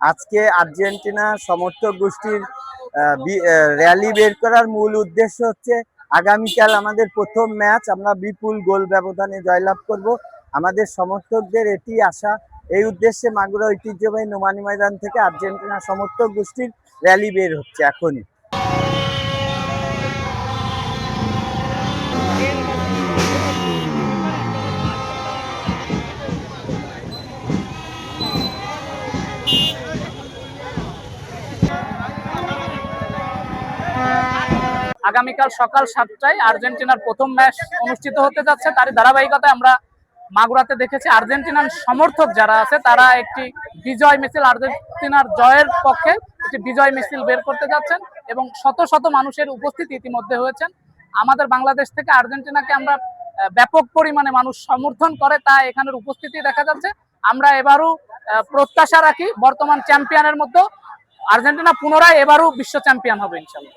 আজকে আর্জেন্টিনা সমর্থক গোষ্ঠীর র্যালি বের করার মূল উদ্দেশ্য হচ্ছে আগামীকাল আমাদের প্রথম ম্যাচ, আমরা বিপুল গোল ব্যবধানে জয়লাভ করব। আমাদের সমর্থকদের এটি আশা। এই উদ্দেশ্যে মাগুরা ঐতিহ্যবাহী নোমানী ময়দান থেকে আর্জেন্টিনা সমর্থক গোষ্ঠীর র্যালি বের হচ্ছে এখনই। আগামীকাল সকাল 7টায় আর্জেন্টিনার প্রথম ম্যাচ অনুষ্ঠিত হতে যাচ্ছে। তারই ধারাবাহিকতায় আমরা মাগুরাতে দেখেছি আর্জেন্টিনার সমর্থক যারা আছে তারা একটি বিজয় মিছিল, আর্জেন্টিনার জয়ের পক্ষে একটি বিজয় মিছিল বের করতে যাচ্ছেন এবং শত শত মানুষের উপস্থিতি ইতিমধ্যে হয়েছেন। আমাদের বাংলাদেশ থেকে আর্জেন্টিনাকে আমরা ব্যাপক পরিমাণে মানুষ সমর্থন করে, তা এখানের উপস্থিতি দেখা যাচ্ছে। আমরা এবারও প্রত্যাশা রাখি বর্তমান চ্যাম্পিয়নের মধ্যে আর্জেন্টিনা পুনরায় এবারও বিশ্ব চ্যাম্পিয়ন হবে ইনশাআল্লাহ।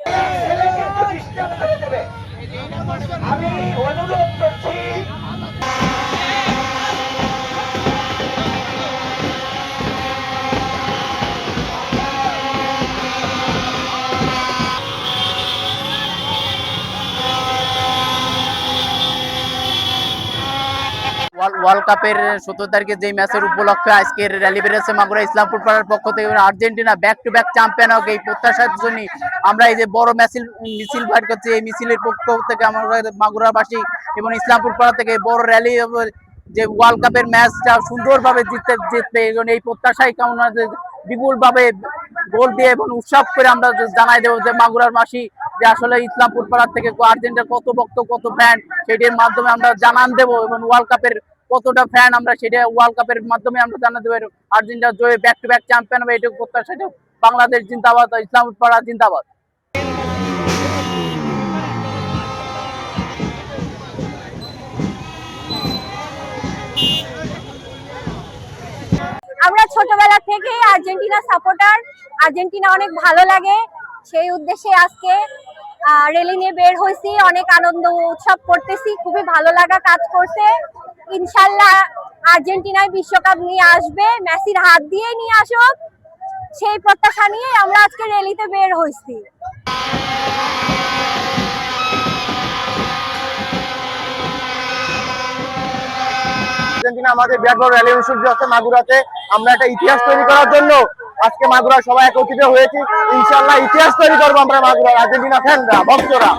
আমি অনুরোধ করছি ওয়ার্ল্ড কাপের 17 তারিখে যে ম্যাচের উপলক্ষে আজকের র্যালি বেরিয়েছে মাগুরা ইসলামপুর পাড়ার পক্ষ থেকে। Argentina back to back champion হোক, এই প্রত্যাশার জন্য আমরা এই যে বড় মিছিল বাইর করছি। এই মিছিলের পক্ষ থেকে আমরা মাগুরাবাসী এবং ইসলামপুর পাড়া থেকে বড় র্যালি, যে ওয়ার্ল্ড কাপের ম্যাচটা সুন্দরভাবে জিতবে এই প্রত্যাশাই কামনা, বিপুল ভাবে গোল দিয়ে এবং উৎসব করে আমরা জানাই দেবো যে মাগুরার মাসি যে আসলে ইসলামপুর পাড়ার থেকে আর্জেন্টিনার কত ভক্ত, কত ফ্যান, সেটির মাধ্যমে আমরা জানান দেবো এবং ওয়ার্ল্ড কাপের কতটা ফ্যান আমরা সেটা ওয়ার্ল্ড কাপের মাধ্যমে আমরা জানা দেবো। আর্জেন্টিনা জয়ে ব্যাক টু ব্যাক চ্যাম্পিয়ন হবে, এটুকু প্রত্যাশা। বাংলাদেশ জিন্দাবাদ, ইসলামপুর পাড়া জিন্দাবাদ। আমরা ছোটবেলা থেকেই আর্জেন্টিনা সাপোর্টার, আর্জেন্টিনা অনেক ভালো লাগে, সেই উদ্দেশ্যে আজকে র্যালি নিয়ে বের হয়েছি। অনেক আনন্দ উৎসব করতেছি, খুবই ভালো লাগা কাজ করছে। ইনশাল্লাহ আর্জেন্টিনায় বিশ্বকাপ নিয়ে আসবে, মেসির হাত দিয়ে নিয়ে আসুক, সেই প্রত্যাশা নিয়ে আমরা আজকে র্যালিতে বের হয়েছি। আর্জেন্টিনা আমাদের বিরাট বড় র্যালি অনুষ্ঠিত হচ্ছে মাগুরাতে। আমরা একটা ইতিহাস তৈরি করার জন্য আজকে মাগুরা সবাই একত্রিত হয়েছি। ইনশাআল্লাহ ইতিহাস তৈরি করবো আমরা মাগুরা আর্জেন্টিনা ফ্যানরা, ভক্তরা।